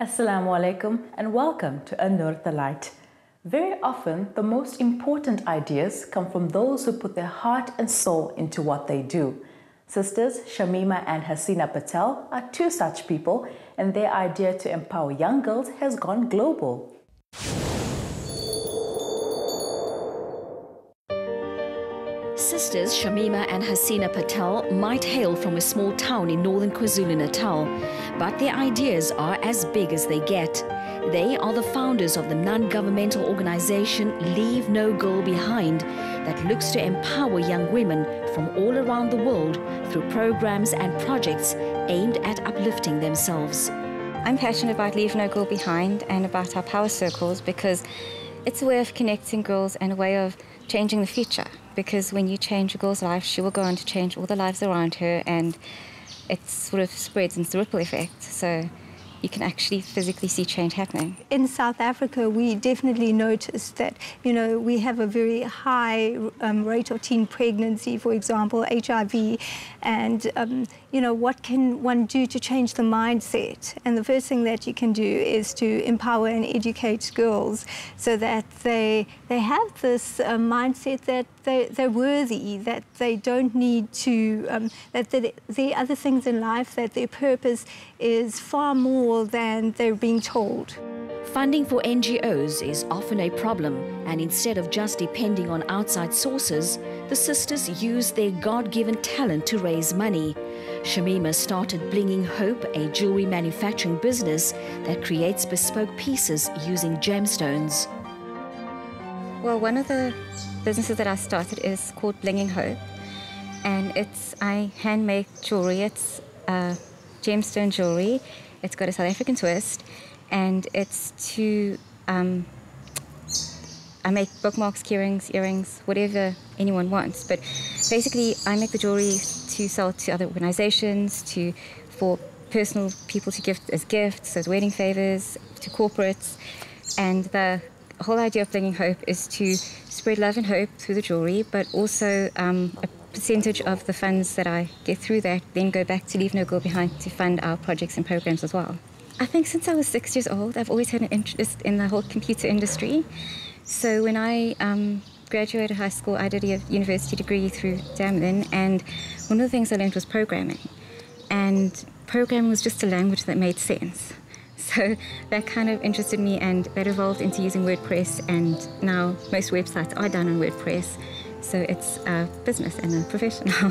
Assalamu alaikum and welcome to An Nur the Light. Very often, the most important ideas come from those who put their heart and soul into what they do. Sisters Shamima and Hasina Patel are two such people, and their idea to empower young girls has gone global. Sisters Shamima and Hasina Patel might hail from a small town in northern KwaZulu-Natal, but their ideas are as big as they get. They are the founders of the non-governmental organization Leave No Girl Behind that looks to empower young women from all around the world through programs and projects aimed at uplifting themselves. I'm passionate about Leave No Girl Behind and about our power circles because it's a way of connecting girls and a way of changing the future. Because when you change a girl's life, she will go on to change all the lives around her, and it sort of spreads into the ripple effect. So you can actually physically see change happening. In South Africa, we definitely noticed that, we have a very high rate of teen pregnancy, for example, HIV, and, what can one do to change the mindset? And the first thing that you can do is to empower and educate girls so that they have this mindset that they're worthy, that they don't need to, that there are other things in life, that their purpose is far more than they're being told. Funding for NGOs is often a problem, and instead of just depending on outside sources, the sisters use their God-given talent to raise money. Shamima started Blinging Hope, a jewelry manufacturing business that creates bespoke pieces using gemstones. Well, one of the businesses that I started is called Blinging Hope, and I handmade jewelry. It's gemstone jewelry. It's got a South African twist, and it's to I make bookmarks, keyrings, earrings, whatever anyone wants. But basically, I make the jewelry to sell to other organizations, for personal people to gift as gifts, as wedding favors, to corporates. And the whole idea of Blinging Hope is to spread love and hope through the jewelry, but also a percentage of the funds that I get through that then go back to Leave No Girl Behind to fund our projects and programs as well. I think since I was 6 years old, I've always had an interest in the whole computer industry. So when I graduated high school, I did a university degree through Damlin, and one of the things I learned was programming. And programming was just a language that made sense. So that kind of interested me, and that evolved into using WordPress, and now most websites are done on WordPress. So it's a business and a profession now.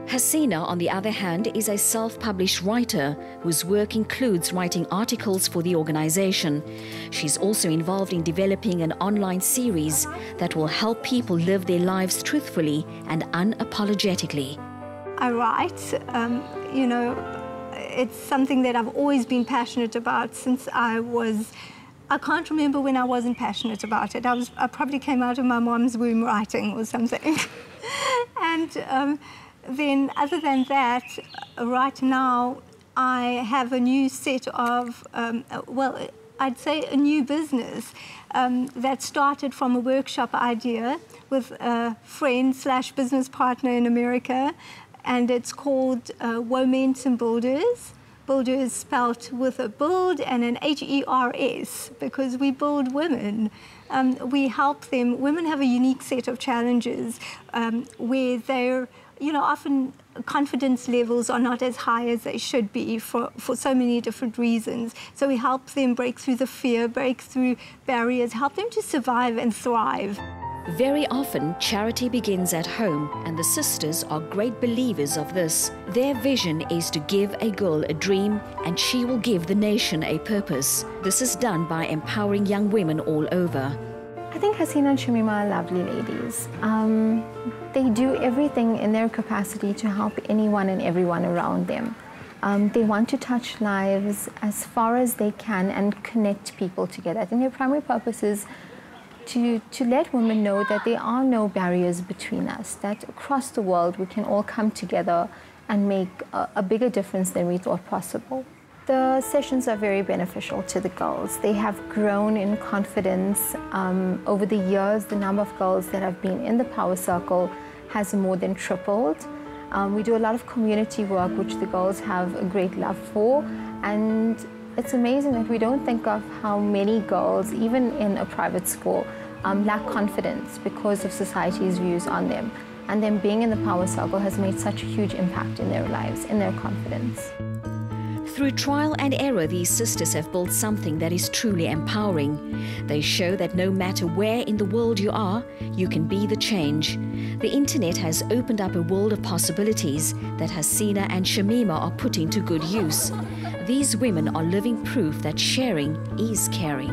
Hasina, on the other hand, is a self-published writer whose work includes writing articles for the organization. She's also involved in developing an online series that will help people live their lives truthfully and unapologetically. I write, it's something that I've always been passionate about since I can't remember when I wasn't passionate about it. I probably came out of my mom's womb writing or something. And then other than that, right now I have a new set of, I'd say a new business that started from a workshop idea with a friend/business partner in America, and it's called Womentum Builders. Builders spelt with a build and an H-E-R-S, because we build women. We help them. Women have a unique set of challenges where they're, often confidence levels are not as high as they should be for so many different reasons. So we help them break through the fear, break through barriers, help them to survive and thrive. Very often, charity begins at home, and the sisters are great believers of this. Their vision is to give a girl a dream, and she will give the nation a purpose. This is done by empowering young women all over. I think Hasina and Shamima are lovely ladies. They do everything in their capacity to help anyone and everyone around them. They want to touch lives as far as they can and connect people together. I think their primary purpose is to let women know that there are no barriers between us, that across the world we can all come together and make a bigger difference than we thought possible. The sessions are very beneficial to the girls. They have grown in confidence. Over the years, the number of girls that have been in the Power Circle has more than tripled. We do a lot of community work, which the girls have a great love for. And it's amazing that we don't think of how many girls, even in a private school, lack confidence because of society's views on them. And them being in the Power Circle has made such a huge impact in their lives, in their confidence. Through trial and error, these sisters have built something that is truly empowering. They show that no matter where in the world you are, you can be the change. The internet has opened up a world of possibilities that Hasina and Shamima are putting to good use. These women are living proof that sharing is caring.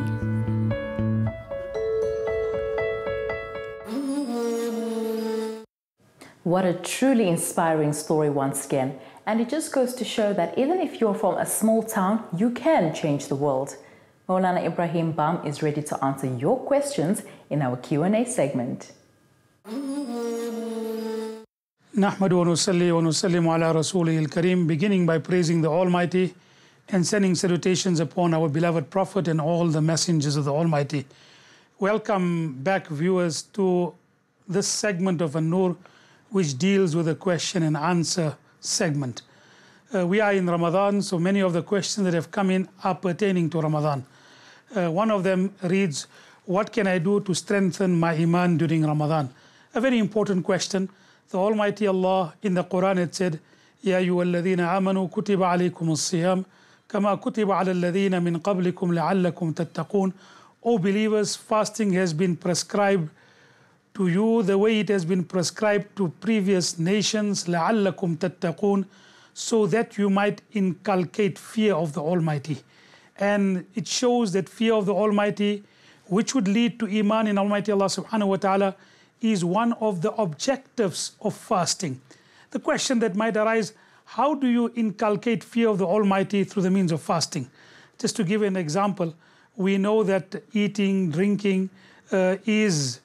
What a truly inspiring story once again. And it just goes to show that even if you're from a small town, you can change the world. Maulana Ibrahim Bam is ready to answer your questions in our Q&A segment. Nahmadu wa nusalli wa nusallimu ala rasulihil kareem, beginning by praising the Almighty and sending salutations upon our beloved Prophet and all the messengers of the Almighty. Welcome back, viewers, to this segment of An Nur, which deals with the question and answer segment. We are in Ramadan, so many of the questions that have come in are pertaining to Ramadan. One of them reads, what can I do to strengthen my iman during Ramadan? A very important question. The Almighty Allah in the Quran had said, Ya ayyuhalladhina amanu kutiba alaykum as-siyam kama kutiba ala alladhina min qablikum la'allakum tattaqun. O believers, fasting has been prescribed to you the way it has been prescribed to previous nations, لَعَلَّكُمْ تَتَّقُونَ, so that you might inculcate fear of the Almighty. And it shows that fear of the Almighty, which would lead to Iman in Almighty Allah subhanahu wa ta'ala, is one of the objectives of fasting. The question that might arise, how do you inculcate fear of the Almighty through the means of fasting? Just to give an example, we know that eating, drinking is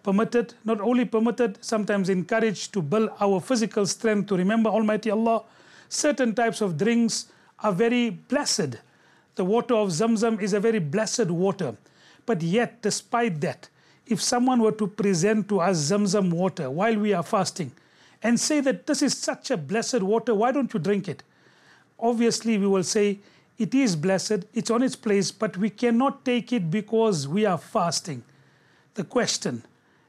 permitted, not only permitted, sometimes encouraged to build our physical strength to remember Almighty Allah. Certain types of drinks are very blessed. The water of Zamzam is a very blessed water. But yet, despite that, if someone were to present to us Zamzam water while we are fasting and say that this is such a blessed water, why don't you drink it? Obviously, we will say it is blessed, it's on its place, but we cannot take it because we are fasting. The question,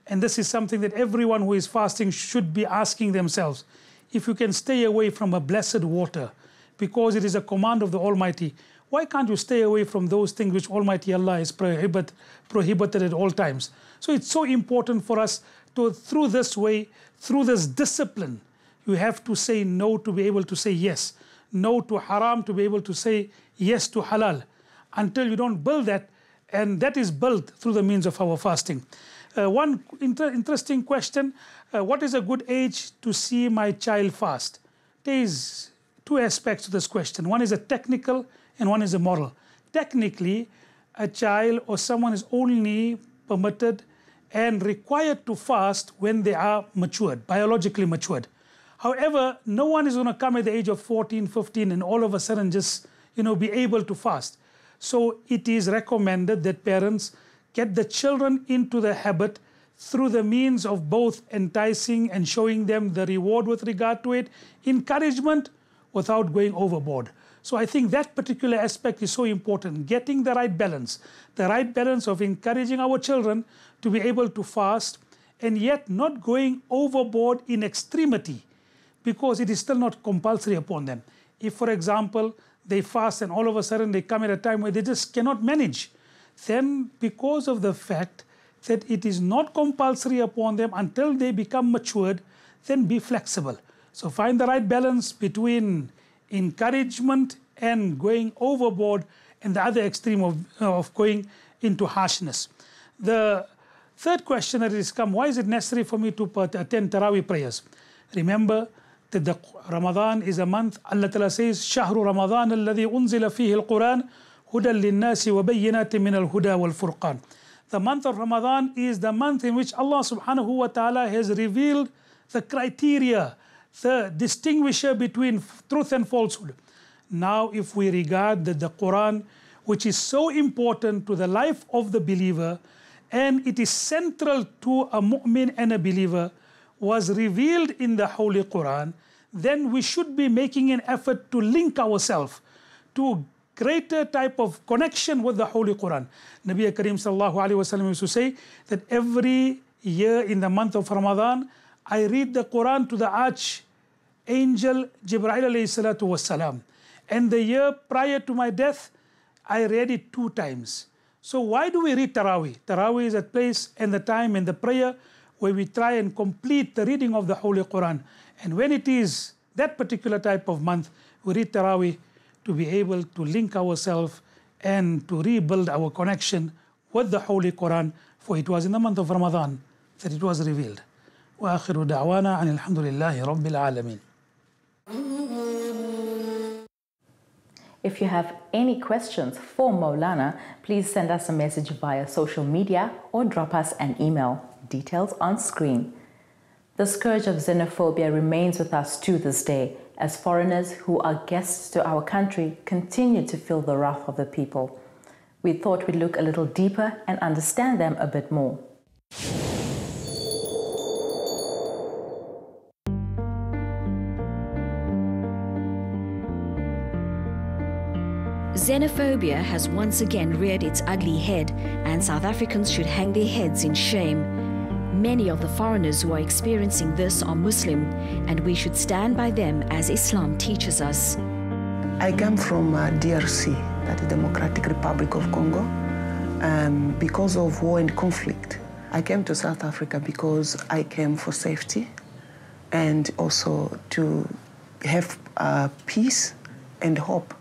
and this is something that everyone who is fasting should be asking themselves, if you can stay away from a blessed water because it is a command of the Almighty, why can't you stay away from those things which Almighty Allah is prohibited at all times? So it's so important for us to, through this way, through this discipline, you have to say no to be able to say yes, no to haram to be able to say yes to halal. Until you don't build that, and that is built through the means of our fasting. One interesting question, what is a good age to see my child fast? There is two aspects to this question. One is a technical and one is a moral. Technically, a child or someone is only permitted and required to fast when they are matured, biologically matured. However, no one is going to come at the age of 14, 15 and all of a sudden just, be able to fast. So it is recommended that parents get the children into the habit through the means of both enticing and showing them the reward with regard to it, encouragement without going overboard. So I think that particular aspect is so important, getting the right balance of encouraging our children to be able to fast and yet not going overboard in extremity because it is still not compulsory upon them. If, for example, they fast and all of a sudden they come at a time where they just cannot manage, then because of the fact that it is not compulsory upon them until they become matured, then be flexible. So find the right balance between encouragement and going overboard and the other extreme of going into harshness. The third question that is come, why is it necessary for me to attend Taraweeh prayers? Remember that the Ramadan is a month. Allah Ta'ala says, شهر رمضان الذي أنزل فيه القرآن هدى للناس وبينات من الهدى والفرقان. The month of Ramadan is the month in which Allah Subhanahu wa Ta'ala has revealed the criteria, the distinguisher between truth and falsehood. Now, if we regard that the Quran, which is so important to the life of the believer, and it is central to a mu'min and a believer, was revealed in the Holy Quran, then we should be making an effort to link ourselves to greater type of connection with the Holy Quran. Nabi Kareem sallallahu alaihi wasallam used to say that every year in the month of Ramadan, I read the Quran to the Archangel Jibreel alayhi salatu wassalam. And the year prior to my death, I read it 2 times. So why do we read Taraweeh? Taraweeh is a place and the time and the prayer where we try and complete the reading of the Holy Quran. And when it is that particular type of month, we read Taraweeh to be able to link ourselves and to rebuild our connection with the Holy Quran, for it was in the month of Ramadan that it was revealed. وآخر دعوانا أن الحمد لله رب العالمين. If you have any questions for Maulana, please send us a message via social media or drop us an email. Details on screen. The scourge of xenophobia remains with us to this day, as foreigners who are guests to our country continue to feel the wrath of the people. We thought we'd look a little deeper and understand them a bit more. Xenophobia has once again reared its ugly head, and South Africans should hang their heads in shame. Many of the foreigners who are experiencing this are Muslim, and we should stand by them as Islam teaches us. I come from DRC, that is Democratic Republic of Congo, because of war and conflict. I came to South Africa because I came for safety and also to have peace and hope.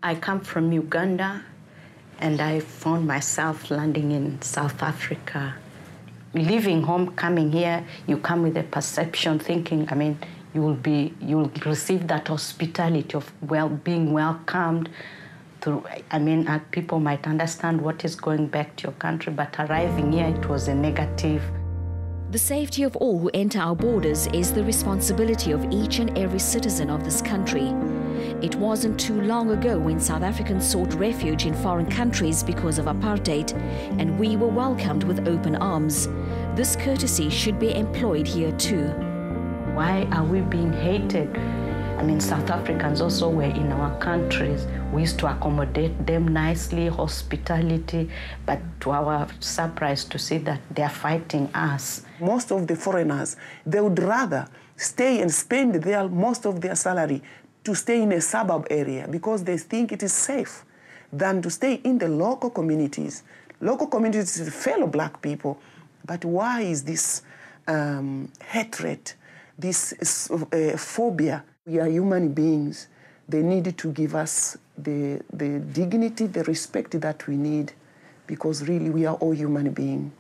I come from Uganda, and I found myself landing in South Africa. Leaving home, coming here, you come with a perception, thinking, you will receive that hospitality of being welcomed. People might understand what is going back to your country, but arriving here, it was a negative. The safety of all who enter our borders is the responsibility of each and every citizen of this country. It wasn't too long ago when South Africans sought refuge in foreign countries because of apartheid, and we were welcomed with open arms. This courtesy should be employed here too. Why are we being hated? South Africans also were in our countries. We used to accommodate them nicely, hospitality, but to our surprise to see that they are fighting us. Most of the foreigners, they would rather stay and spend most of their salary to stay in a suburb area because they think it is safe than to stay in the local communities. Local communities is fellow black people. But why is this hatred, this phobia? We are human beings. They need to give us the dignity, the respect that we need, because really we are all human beings.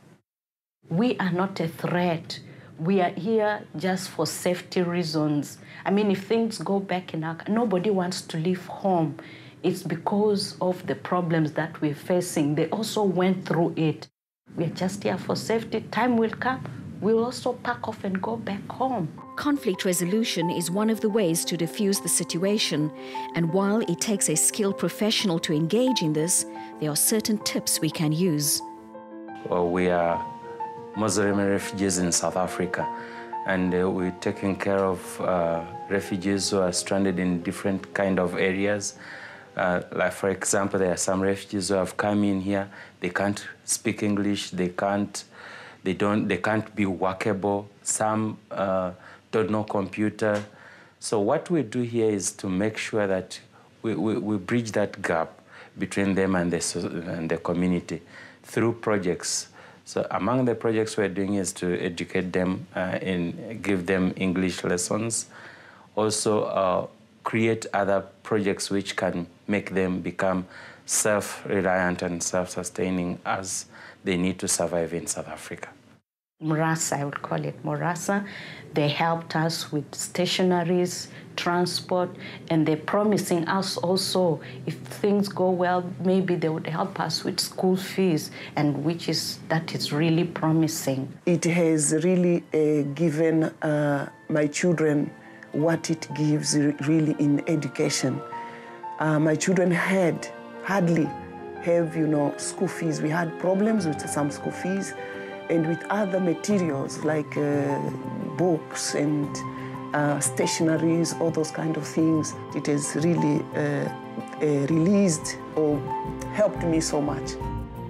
We are not a threat. We are here just for safety reasons. If things go back in nobody wants to leave home. It's because of the problems that we're facing. They also went through it. We're just here for safety. Time will come. We'll also pack off and go back home. Conflict resolution is one of the ways to diffuse the situation. And while it takes a skilled professional to engage in this, there are certain tips we can use. Well, we are Muslim refugees in South Africa, and we're taking care of refugees who are stranded in different kind of areas. Like, for example, there are some refugees who have come in here. They can't speak English. They can't be workable. Some don't know computer. So what we do here is to make sure that we bridge that gap between them and the community through projects. So among the projects we're doing is to educate them and give them English lessons. Also create other projects which can make them become self-reliant and self-sustaining as they need to survive in South Africa. Murasa, I would call it Murasa. They helped us with stationaries, transport, and they're promising us also, if things go well, maybe they would help us with school fees, and that is really promising. It has really given my children what it gives really in education. My children hardly have, school fees. We had problems with some school fees and with other materials like books and stationaries, all those kind of things. It has really released or helped me so much.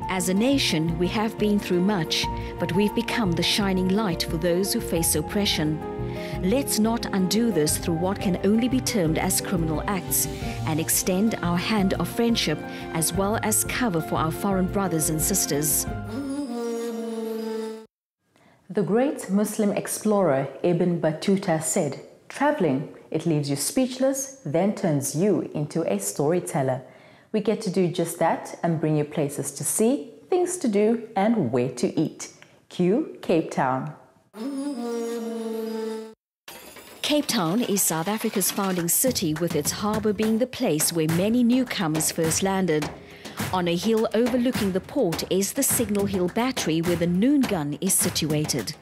As a nation, we have been through much, but we've become the shining light for those who face oppression. Let's not undo this through what can only be termed as criminal acts, and extend our hand of friendship as well as cover for our foreign brothers and sisters. The great Muslim explorer Ibn Battuta said, "Traveling, it leaves you speechless, then turns you into a storyteller." We get to do just that and bring you places to see, things to do, and where to eat. Cue Cape Town. Cape Town is South Africa's founding city, with its harbour being the place where many newcomers first landed. On a hill overlooking the port is the Signal Hill Battery, where the noon gun is situated.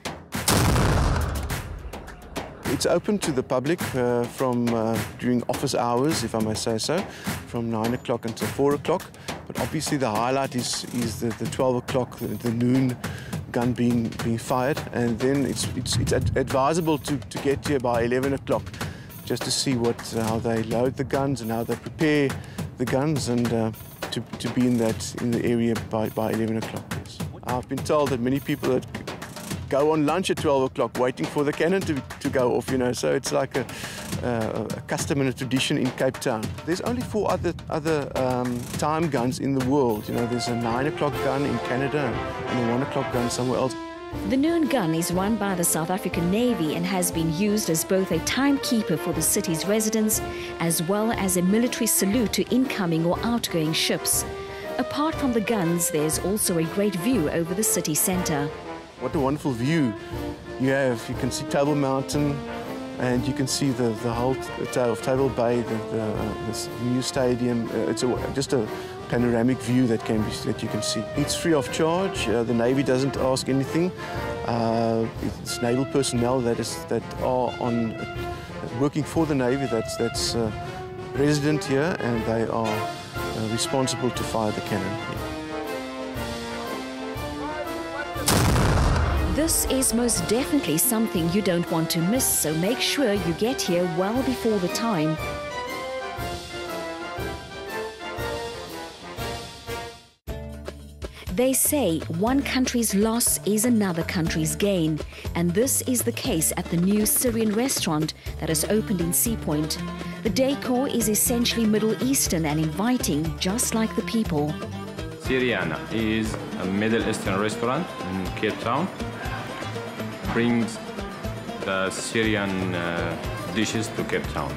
It's open to the public from during office hours, if I may say so, from 9 o'clock until 4 o'clock. But obviously the highlight is the 12 o'clock, the noon gun being fired, and then it's advisable to get here by 11 o'clock just to see how they load the guns and how they prepare the guns, and to be in the area by 11 o'clock. Yes. I've been told that many people that go on lunch at 12 o'clock waiting for the cannon to go off, so it's like a custom and a tradition in Cape Town. There's only 4 other time guns in the world. There's a 9 o'clock gun in Canada and a 1 o'clock gun somewhere else. The noon gun is run by the South African Navy and has been used as both a timekeeper for the city's residents as well as a military salute to incoming or outgoing ships. Apart from the guns, there's also a great view over the city centre. What a wonderful view you have. You can see Table Mountain, and you can see the whole of Table Bay, this new stadium. It's just a panoramic view that you can see. It's free of charge. The Navy doesn't ask anything. It's naval personnel that are working for the Navy that's resident here, and they are responsible to fire the cannon. This is most definitely something you don't want to miss, so make sure you get here well before the time. They say one country's loss is another country's gain, and this is the case at the new Syrian restaurant that has opened in Sea Point. The decor is essentially Middle Eastern and inviting, just like the people. Syriana is a Middle Eastern restaurant in Cape Town. Brings the Syrian dishes to Cape Town.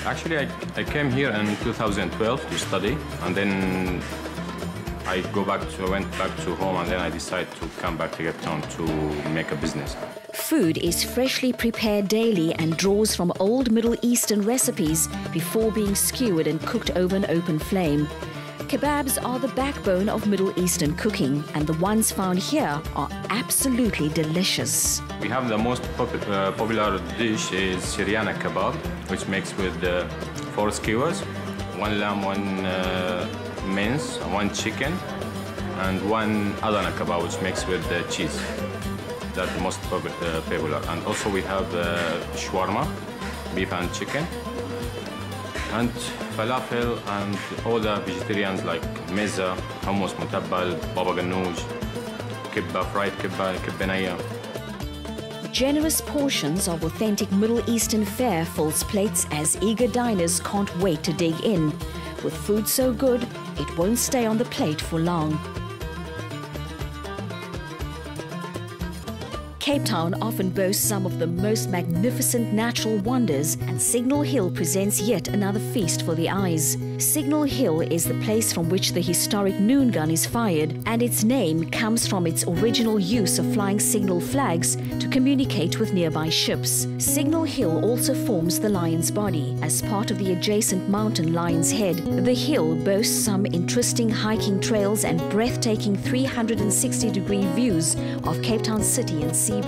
Actually, I came here in 2012 to study, and then I went back to home, and then I decided to come back to Cape Town to make a business. Food is freshly prepared daily and draws from old Middle Eastern recipes before being skewered and cooked over an open flame. Kebabs are the backbone of Middle Eastern cooking, and the ones found here are absolutely delicious. We have the most popular dish is Syriana kebab, which makes with 4 skewers, 1 lamb, 1 mince, 1 chicken, and 1 Adana kebab, which makes with cheese. That's the most popular. And also we have shawarma, beef and chicken, and falafel, and all the vegetarians like meza, hummus, mutabbal, baba ganoush, kibba, fried kibba, kibbanaya. Generous portions of authentic Middle Eastern fare fills plates as eager diners can't wait to dig in. With food so good, it won't stay on the plate for long. Cape Town often boasts some of the most magnificent natural wonders, and Signal Hill presents yet another feast for the eyes. Signal Hill is the place from which the historic noon gun is fired, and its name comes from its original use of flying signal flags to communicate with nearby ships. Signal Hill also forms the Lion's Body as part of the adjacent mountain Lion's Head. The hill boasts some interesting hiking trails and breathtaking 360-degree views of Cape Town city and seaboard.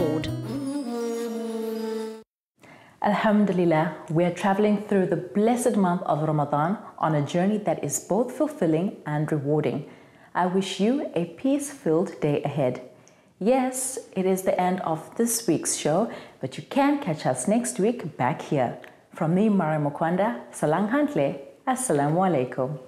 Alhamdulillah, we are traveling through the blessed month of Ramadan on a journey that is both fulfilling and rewarding. I wish you a peace-filled day ahead. Yes, it is the end of this week's show, but you can catch us next week back here. From me, Mari Mokwanda, Salang Hantle, Assalamu alaikum.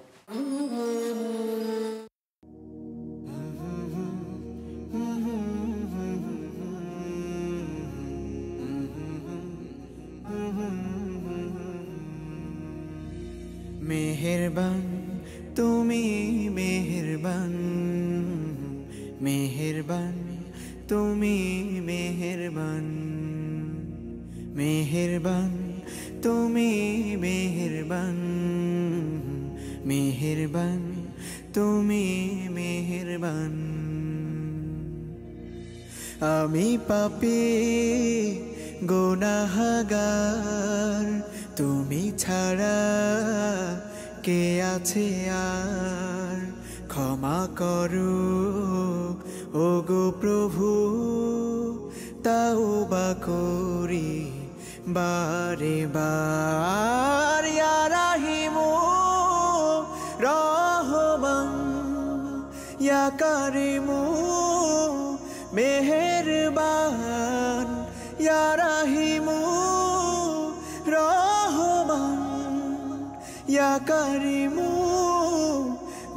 मेहरबान तुमी मेहरबान मेहरबान तुमी मेहरबान मेहरबान तुमी मेहरबान मेहरबान तुमी मेहरबान आमी पापी गुनाहगार तुमी छाड़ा के आछे आर क्षमा करो ओगो प्रभु ताওবা करी बारे बार या राहिमु रहमान या करीमु मेहरबान या राहिमु या करीमु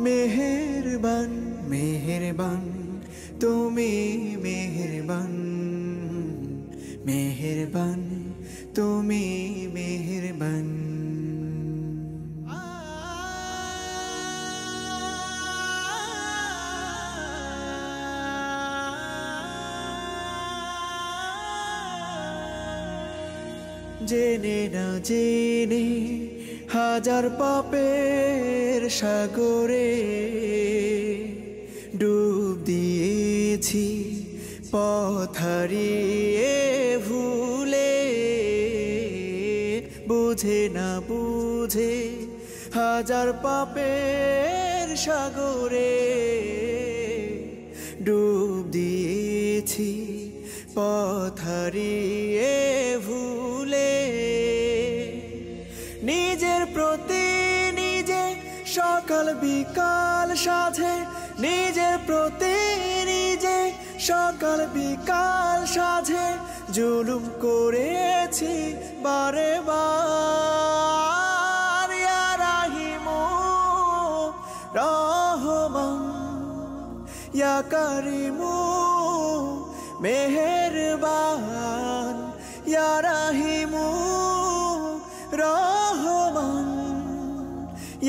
मेहरबान मेहरबान तुमी मेहरबान मेहरबान तुमी मेहरबान जेने ना जेने হাজার পাপের সাগরে ডুব দিয়েছি পথ হারিয়ে ভুলে বুঝে না বুঝে হাজার পাপের সাগরে ডুব দিয়েছি পথ হারিয়ে ভুলে নিজের প্রতি নিজে সকাল বিকাল সাধে নিজের প্রতি নিজে সকাল বিকাল সাধে জুলুম করেছি বারে বার ইয়া রাহিমু রহমান ইয়া করিমু মেহেরবান ইয়া রাহিমু रहमान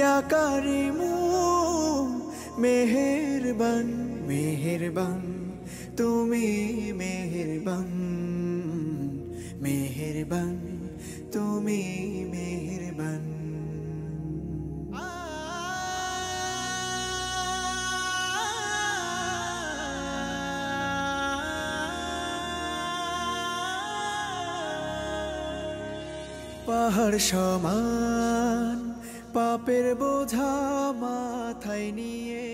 या करीमु मेहरबान मेहरबान तुमी मेहरबान मेहरबान तुमी मेहरबान পাহাড় সমান পাপের বোঝা মাথায় নিয়ে